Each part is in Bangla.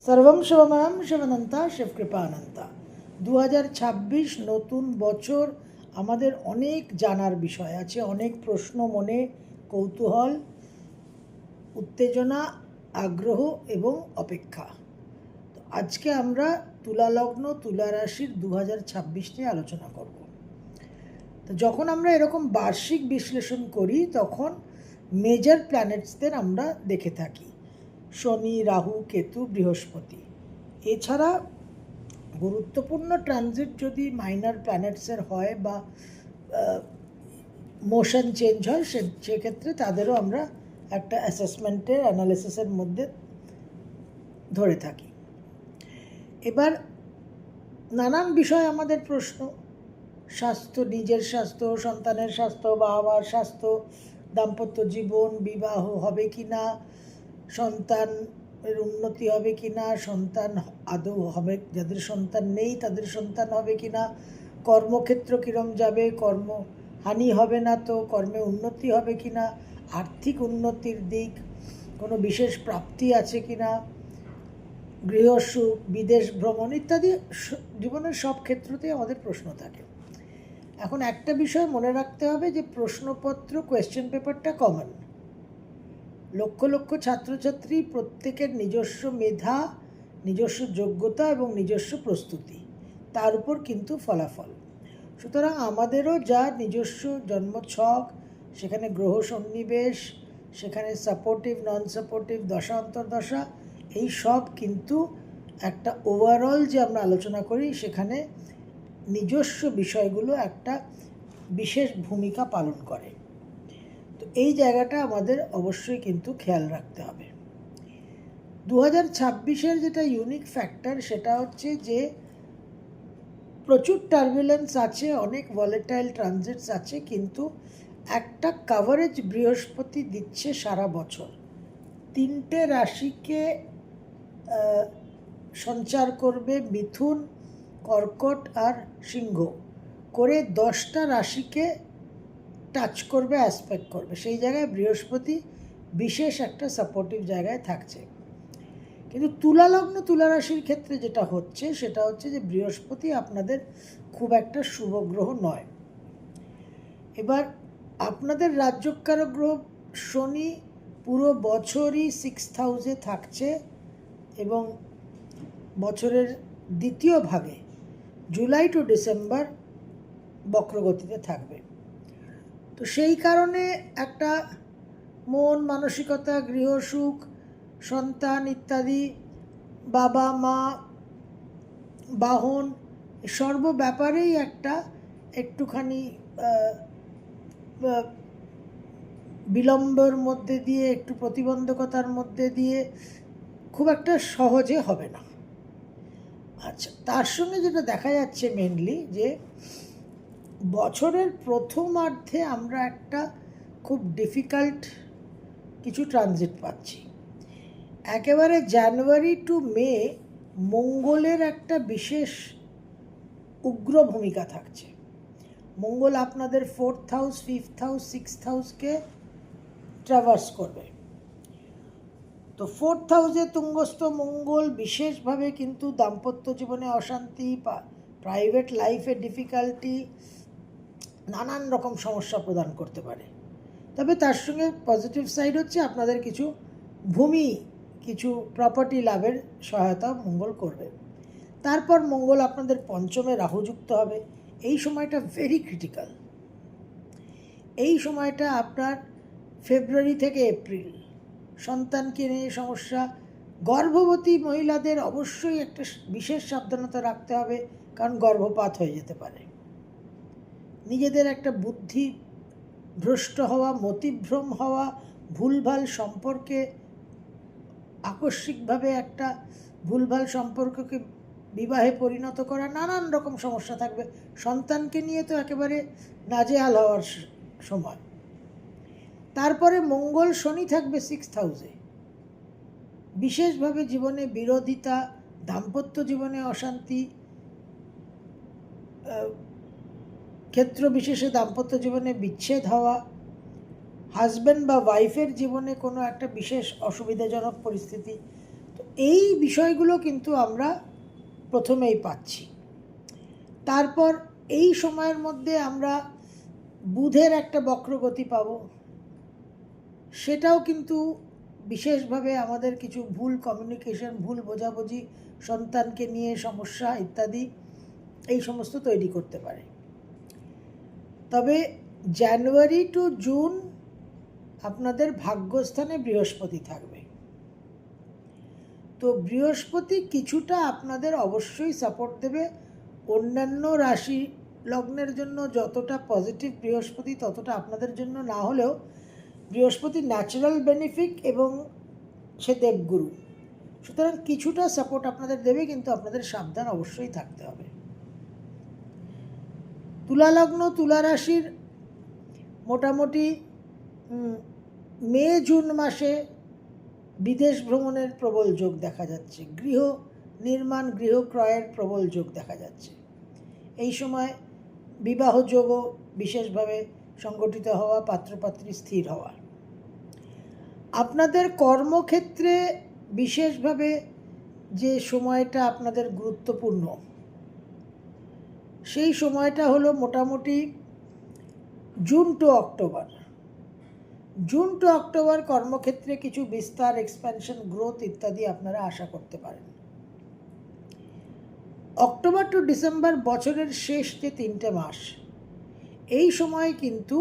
সর্বম শিবময়ম শিবানন্তা শিবকৃপানন্তা। 2026 নতুন বছর, আমাদের অনেক জানার বিষয় আছে, অনেক প্রশ্ন মনে, কৌতূহল, উত্তেজনা, আগ্রহ এবং অপেক্ষা। তো আজকে আমরা তুলা লগ্ন, তুলা রাশির 2026 নিয়ে আলোচনা করব। তো যখন আমরা এরকম বার্ষিক বিশ্লেষণ করি তখন মেজর প্ল্যানেটসদের আমরা দেখে থাকি: শনি, রাহু, কেতু, বৃহস্পতি। এছাড়া গুরুত্বপূর্ণ ট্রানজিট যদি মাইনর প্ল্যানেটসের হয় বা মোশন চেঞ্জ হয়, সেক্ষেত্রে তাদেরও আমরা একটা অ্যাসেসমেন্টের অ্যানালিসিসের মধ্যে ধরে থাকি। এবার নানান বিষয় আমাদের প্রশ্ন: স্বাস্থ্য, নিজের স্বাস্থ্য, সন্তানের স্বাস্থ্য, বাবা মার স্বাস্থ্য, দাম্পত্য জীবন, বিবাহ হবে কি না, সন্তানের উন্নতি হবে কি না, সন্তান আদৌ হবে, যাদের সন্তান নেই তাদের সন্তান হবে কি না, কর্মক্ষেত্র কীরম যাবে, কর্মহানি হবে না তো কর্মে উন্নতি হবে কি না, আর্থিক উন্নতির দিক, কোনো বিশেষ প্রাপ্তি আছে কি না, গৃহসুখ, বিদেশ ভ্রমণ ইত্যাদি জীবনের সব ক্ষেত্রতেই আমাদের প্রশ্ন থাকে। এখন একটা বিষয় মনে রাখতে হবে যে প্রশ্নপত্র, কোয়েশ্চেন পেপারটা কমন। লক্ষ লক্ষ ছাত্রছাত্রী, প্রত্যেকের নিজস্ব মেধা, নিজস্ব যোগ্যতা এবং নিজস্ব প্রস্তুতি, তার উপর কিন্তু ফলাফল। সুতরাং আমাদেরও যা নিজস্ব জন্মছক, সেখানে গ্রহ সন্নিবেশ, সেখানে সাপোর্টিভ, নন সাপোর্টিভ, দশা অন্তর্দশা, এই সব কিন্তু একটা ওভারঅল যে আমরা আলোচনা করি সেখানে নিজস্ব বিষয়গুলো একটা বিশেষ ভূমিকা পালন করে। তো এই জায়গাটা আমাদের অবশ্যই কিন্তু খেয়াল রাখতে হবে। 2026-এর যেটা ইউনিক ফ্যাক্টর সেটা হচ্ছে যে প্রচুর টার্বুলেন্স আছে, অনেক ভলেটাইল ট্রানজিটস আছে, কিন্তু একটা কাভারেজ বৃহস্পতি দিচ্ছে সারা বছর। 3টে রাশিকে সঞ্চার করবে, মিথুন, কর্কট আর সিংহ করে 10টা রাশিকে টাচ করবে, অ্যাসপেক্ট করবে। সেই জায়গায় বৃহস্পতি বিশেষ একটা সাপোর্টিভ জায়গায় থাকছে। কিন্তু তুলা লগ্ন, তুলা রাশির ক্ষেত্রে যেটা হচ্ছে সেটা হচ্ছে যে বৃহস্পতি আপনাদের খুব একটা শুভ গ্রহ নয়। এবার আপনাদের রাজ্যকারক গ্রহ শনি পুরো বছরই 6th হাউসে থাকছে এবং বছরের দ্বিতীয় ভাগে জুলাই টু ডিসেম্বর বক্রগতিতে থাকবে। তো সেই কারণে একটা মন মানসিকতা, গৃহসুখ, সন্তান ইত্যাদি, বাবা মা, বাহন, সর্ব ব্যাপারেই একটা একটুখানি বিলম্বের মধ্যে দিয়ে, একটু প্রতিবন্ধকতার মধ্যে দিয়ে খুব একটা সহজে হবে না। আচ্ছা, তার সঙ্গে যেটা দেখা যাচ্ছে মেনলি যে বছরের প্রথমার্ধে আমরা একটা খুব ডিফিকাল্ট কিছু ট্রানজিট পাচ্ছি। একেবারে জানুয়ারি টু মে মঙ্গলের একটা বিশেষ উগ্র ভূমিকা থাকছে। মঙ্গল আপনাদের 4th house, 5th house, 6th হাউসকে traverse করবে। তো 4th হাউসে তুঙ্গস্থ মঙ্গল বিশেষভাবে কিন্তু দাম্পত্য জীবনে অশান্তি, প্রাইভেট লাইফে ডিফিকাল্টি, নানান রকম সমস্যা প্রদান করতে পারে। তবে তার সঙ্গে পজিটিভ সাইড হচ্ছে আপনাদের কিছু ভূমি, কিছু প্রপার্টি লাভের সহায়তা মঙ্গল করবে। তারপর মঙ্গল আপনাদের পঞ্চমে রাহুযুক্ত হবে। এই সময়টা ভেরি ক্রিটিক্যাল। এই সময়টা আপনার ফেব্রুয়ারি থেকে এপ্রিল, সন্তানকে নিয়ে সমস্যা। গর্ভবতী মহিলাদের অবশ্যই একটা বিশেষ সাবধানতা রাখতে হবে, কারণ গর্ভপাত হয়ে যেতে পারে। নিজেদের একটা বুদ্ধি ভ্রষ্ট হওয়া, মতিভ্রম হওয়া, ভুলভাল সম্পর্কে, আকস্মিকভাবে একটা ভুলভাল সম্পর্ককে বিবাহে পরিণত করা, নানান রকম সমস্যা থাকবে। সন্তানকে নিয়ে তো একেবারে নাজেহাল হওয়ার সময়। তারপরে মঙ্গল শনি থাকবে 6th হাউসে। বিশেষভাবে জীবনে বিরোধিতা, দাম্পত্য জীবনে অশান্তি, ক্ষেত্র বিশেষে দাম্পত্য জীবনে বিচ্ছেদ হওয়া, হাজব্যান্ড বা ওয়াইফের জীবনে কোনো একটা বিশেষ অসুবিধাজনক পরিস্থিতি। তো এই বিষয়গুলো কিন্তু আমরা প্রথমেই পাচ্ছি। তারপর এই সময়ের মধ্যে আমরা বুধের একটা বক্রগতি পাবো, সেটাও কিন্তু বিশেষভাবে আমাদের কিছু ভুল কমিউনিকেশন, ভুল বোঝাবুঝি, সন্তানকে নিয়ে সমস্যা ইত্যাদি এই সমস্ত তৈরি করতে পারে। তবে জানুয়ারি টু জুন আপনাদের ভাগ্যস্থানে বৃহস্পতি থাকবে। তো বৃহস্পতি কিছুটা আপনাদের অবশ্যই সাপোর্ট দেবে। অন্যান্য রাশি লগ্নের জন্য যতটা পজিটিভ বৃহস্পতি, ততটা আপনাদের জন্য না হলেও বৃহস্পতি ন্যাচারাল বেনিফিট এবং সে দেবগুরু, সুতরাং কিছুটা সাপোর্ট আপনাদের দেবে, কিন্তু আপনাদের সাবধান অবশ্যই থাকতে হবে। তুলা লগ্ন, তুলা রাশির মোটামুটি মে জুন মাসে বিদেশ ভ্রমণের প্রবল যোগ দেখা যাচ্ছে, গৃহ নির্মাণ, গৃহ ক্রয়ের প্রবল যোগ দেখা যাচ্ছে। এই সময় বিবাহ যোগও বিশেষভাবে সংগঠিত হওয়া, পাত্রপাত্রী স্থির হওয়া। আপনাদের কর্মক্ষেত্রে বিশেষভাবে যে সময়টা আপনাদের গুরুত্বপূর্ণ, সেই সময়টা হলো মোটামুটি June to October. June to October কর্মক্ষেত্রে কিছু বিস্তার, এক্সপ্যানশন, গ্রোথ ইত্যাদি আপনারা আশা করতে পারেন। অক্টোবর টু ডিসেম্বর বছরের শেষ যে 3টে মাস, এই সময় কিন্তু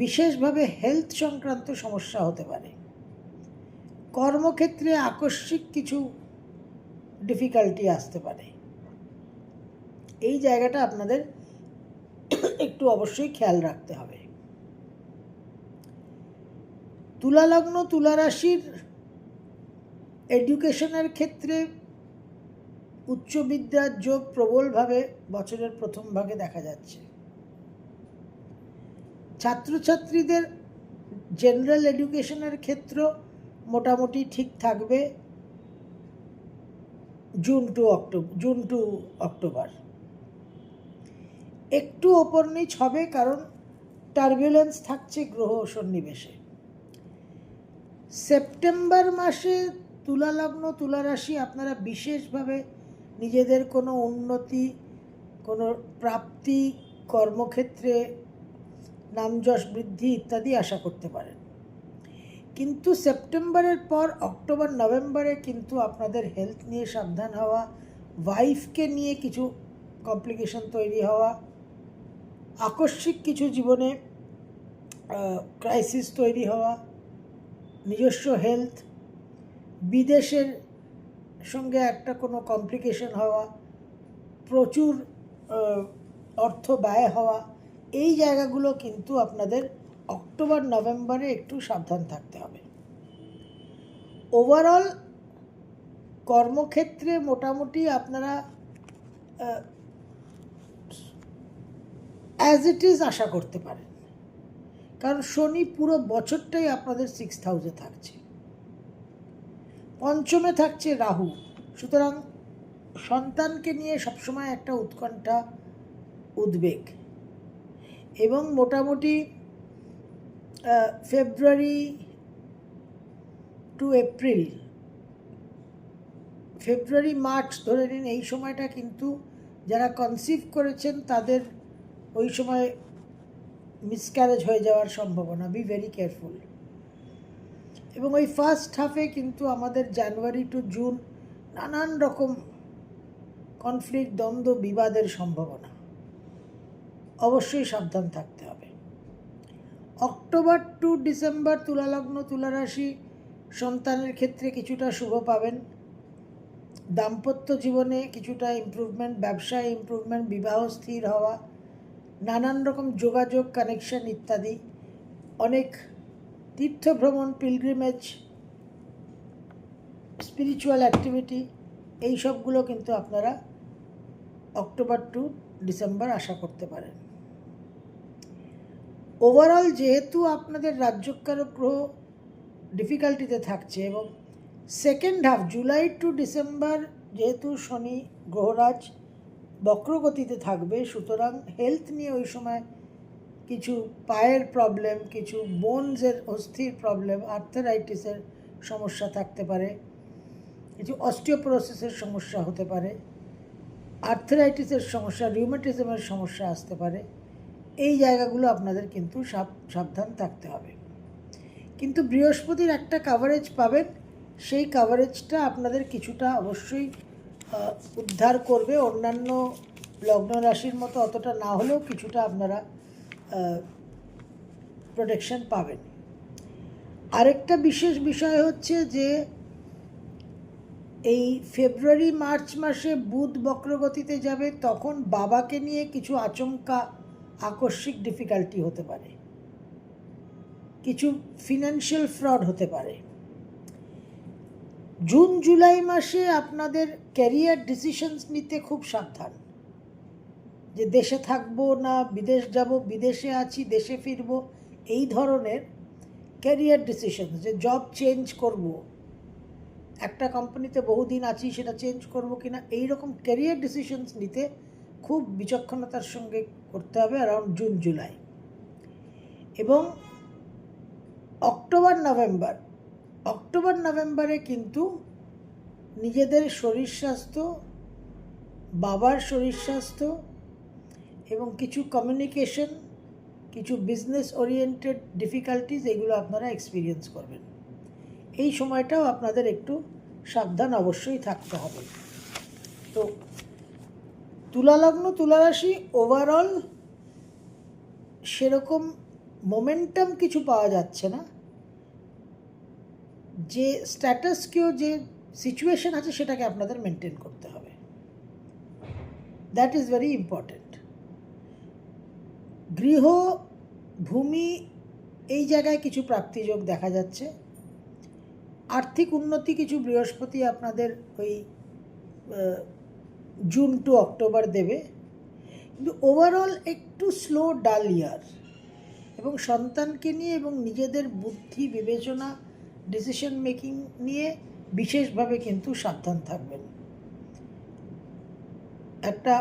বিশেষভাবে হেলথ সংক্রান্ত সমস্যা হতে পারে। কর্মক্ষেত্রে আকস্মিক কিছু ডিফিকাল্টি আসতে পারে। এই জায়গাটা আপনাদের একটু অবশ্যই খেয়াল রাখতে হবে। তুলা লগ্ন, তুলা রাশির এডুকেশনের ক্ষেত্রে উচ্চ বিদ্যার যোগ প্রবলভাবে বছরের প্রথম ভাগে দেখা যাচ্ছে। ছাত্রছাত্রীদের জেনারেল এডুকেশনের ক্ষেত্র মোটামুটি ঠিক থাকবে জুন টু অক্টোবর। একটু ওপর নিচ হবে, কারণ টার্বুলেন্স থাকছে গ্রহ সন্নিবেশে। সেপ্টেম্বর মাসে তুলা লগ্ন, তুলা রাশি আপনারা বিশেষভাবে নিজেদের কোনো উন্নতি, কোনো প্রাপ্তি, কর্মক্ষেত্রে নামযশ বৃদ্ধি ইত্যাদি আশা করতে পারেন। কিন্তু সেপ্টেম্বরের পর অক্টোবর নভেম্বরে কিন্তু আপনাদের হেলথ নিয়ে সাবধান হওয়া, ওয়াইফকে নিয়ে কিছু কমপ্লিকেশন তৈরি হওয়া, আকস্মিক কিছু জীবনে ক্রাইসিস তৈরি হওয়া, নিজস্ব হেলথ, বিদেশের সঙ্গে একটা কোনো কমপ্লিকেশন হওয়া, প্রচুর অর্থ ব্যয় হওয়া, এই জায়গাগুলো কিন্তু আপনাদের অক্টোবর নভেম্বরে একটু সাবধান থাকতে হবে। ওভারঅল কর্মক্ষেত্রে মোটামুটি আপনারা অ্যাজ ইট ইজ আশা করতে পারেন, কারণ শনি পুরো বছরটাই আপনাদের 6th হাউসে থাকছে, পঞ্চমে থাকছে রাহু। সুতরাং সন্তানকে নিয়ে সবসময় একটা উৎকণ্ঠা, উদ্বেগ, এবং মোটামুটি ফেব্রুয়ারি টু এপ্রিল, ফেব্রুয়ারি মার্চ ধরে নিন, এই সময়টা কিন্তু যারা কনসিভ করেছেন তাদের ওই সময় মিসক্যারেজ হয়ে যাওয়ার সম্ভাবনা, বি ভেরি কেয়ারফুল। এবং ওই ফার্স্ট হাফে কিন্তু আমাদের জানুয়ারি টু জুন নানান রকম কনফ্লিক্ট, দ্বন্দ্ব, বিবাদের সম্ভাবনা, অবশ্যই সাবধান থাকতে হবে। অক্টোবর টু ডিসেম্বর তুলা লগ্ন, তুলা রাশি সন্তানের ক্ষেত্রে কিছুটা শুভ পাবেন, দাম্পত্য জীবনে কিছুটা ইমপ্রুভমেন্ট, ব্যবসায় ইমপ্রুভমেন্ট, বিবাহ স্থির হওয়া, নানান রকম যোগাযোগ, কানেকশন ইত্যাদি, অনেক তীর্থভ্রমণ, পিলগ্রিমেজ, স্পিরিচুয়াল অ্যাক্টিভিটি, এই সবগুলো কিন্তু আপনারা অক্টোবর টু ডিসেম্বর আশা করতে পারেন। ওভারঅল যেহেতু আপনাদের রাজ্যকারক গ্রহ ডিফিকাল্টিতে থাকছে, এবং second half July to December যেহেতু শনি গ্রহরাজ বক্রগতিতে থাকবে, সুতরাং হেলথ নিয়ে ওই সময় কিছু পায়ের প্রবলেম, কিছু বোনসের অস্থির প্রবলেম, আর্থারাইটিসের সমস্যা থাকতে পারে, কিছু অস্টিওপোরোসিসের সমস্যা হতে পারে, আর্থ্রাইটিসের সমস্যা, রিউমেটিজমের সমস্যা আসতে পারে। এই জায়গাগুলো আপনাদের কিন্তু সাবধান থাকতে হবে। কিন্তু বৃহস্পতির একটা কাভারেজ পাবেন, সেই কাভারেজটা আপনাদের কিছুটা অবশ্যই উদ্ধার করবে। অন্যান্য লগ্ন রাশির মতো অতটা না হলেও কিছুটা আপনারা প্রোটেকশন পাবেন। আরেকটা বিশেষ বিষয় হচ্ছে যে এই ফেব্রুয়ারি মার্চ মাসে বুধ বক্রগতিতে যাবে, তখন বাবাকে নিয়ে কিছু আচমকা আকস্মিক ডিফিকাল্টি হতে পারে, কিছু ফিনান্সিয়াল ফ্রড হতে পারে। জুন জুলাই মাসে আপনাদের ক্যারিয়ার ডিসিশনস নিতে খুব সাবধান, যে দেশে থাকবো না বিদেশ যাব, বিদেশে আছি দেশে ফিরব, এই ধরনের ক্যারিয়ার ডিসিশনস, যে জব চেঞ্জ করব, একটা কোম্পানিতে বহুদিন আছি সেটা চেঞ্জ করব কিনা, এই রকম ক্যারিয়ার ডিসিশনস নিতে খুব বিচক্ষণতার সঙ্গে করতে হবে অ্যারাউন্ড জুন জুলাই। এবং অক্টোবর নভেম্বরে কিন্তু নিজেদের শরীর স্বাস্থ্য, বাবার শরীর স্বাস্থ্য এবং কিছু কমিউনিকেশন, কিছু বিজনেস ওরিয়েন্টেড ডিফিকাল্টিজ, এগুলো আপনারা এক্সপিরিয়েন্স করবেন। এই সময়টাও আপনাদের একটু সাবধান অবশ্যই থাকতে হবে। তো তুলা লগ্ন, তুলা রাশি, ওভারঅল সেরকম মোমেন্টাম কিছু পাওয়া যাচ্ছে না। যে স্ট্যাটাস কিও, যে সিচুয়েশন আছে সেটাকে আপনাদের মেনটেন করতে হবে, দ্যাট ইজ ভেরি ইম্পর্ট্যান্ট। গৃহ, ভূমি, এই জায়গায় কিছু প্রাপ্তিযোগ দেখা যাচ্ছে। আর্থিক উন্নতি কিছু বৃহস্পতি আপনাদের ওই জুন টু অক্টোবর দেবে, কিন্তু ওভারঅল একটু স্লো ডাল ইয়ার। এবং সন্তানকে নিয়ে এবং নিজেদের বুদ্ধি বিবেচনা, ডিসিশন মেকিং নিয়ে বিশেষভাবে কিন্তু সাবধান থাকবেন। একটা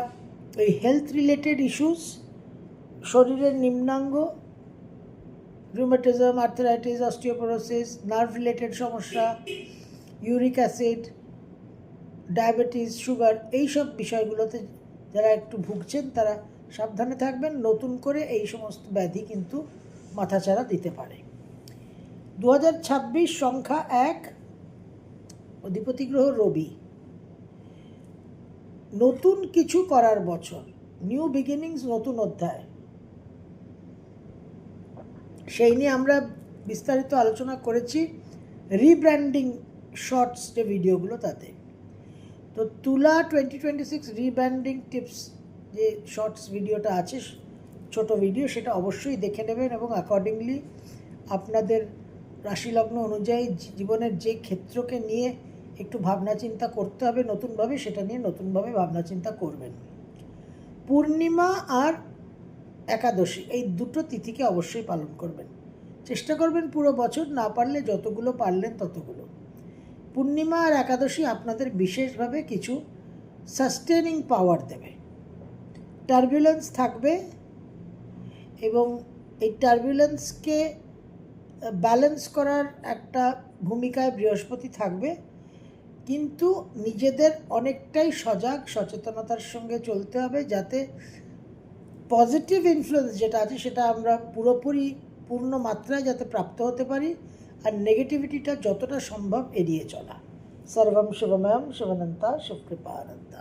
ওই হেলথ রিলেটেড ইস্যুস, শরীরের নিম্নাঙ্গ, রুমেটিজম, আর্থ্রাইটিস, অস্টিওপোরোসিস, নার্ভ রিলেটেড সমস্যা, ইউরিক অ্যাসিড, ডায়াবেটিস, সুগার, এইসব বিষয়গুলোতে যারা একটু ভুগছেন তারা সাবধানে থাকবেন। নতুন করে এই সমস্ত ব্যাধি কিন্তু মাথাচাড়া দিতে পারে। 2026 সংখ্যা 1, অধিপতি গ্রহ রবি। নতুন কিছু করার বছর, নিউ বিগিনিংস, নতুন অধ্যায়, সেই নিয়ে আমরা বিস্তারিত আলোচনা করেছি রিব্র্যান্ডিং শর্টস যে ভিডিওগুলো তাতে। তো তুলা 2026 রিব্র্যান্ডিং টিপস যে শর্টস ভিডিওটা আছে, ছোট ভিডিও, সেটা অবশ্যই দেখে নেবেন এবং অ্যাকর্ডিংলি আপনাদের রাশিলগ্ন অনুযায়ী জীবনের যে ক্ষেত্রকে নিয়ে একটু ভাবনা চিন্তা করতে হবে নতুনভাবে, সেটা নিয়ে নতুনভাবে ভাবনা চিন্তা করবেন। পূর্ণিমা আর একাদশী, এই দুটো তিথিকে অবশ্যই পালন করবেন। চেষ্টা করবেন পুরো বছর, না পারলে যতগুলো পারলেন ততগুলো। পূর্ণিমা আর একাদশী আপনাদের বিশেষভাবে কিছু সাস্টেনিং পাওয়ার দেবে। টার্বুলেন্স থাকবে এবং এই টার্বুলেন্সকে ব্যালেন্স করার একটা ভূমিকায় বৃহস্পতি থাকবে, কিন্তু নিজেদের অনেকটাই সজাগ সচেতনতার সঙ্গে চলতে হবে, যাতে পজিটিভ ইনফ্লুয়েন্স যেটা আছে সেটা আমরা পুরোপুরি পূর্ণ মাত্রায় যাতে প্রাপ্ত হতে পারি, আর নেগেটিভিটিটা যতটা সম্ভব এড়িয়ে চলা। সর্বম শুভময়ম শুভনন্তা শুভকৃপানন্তা।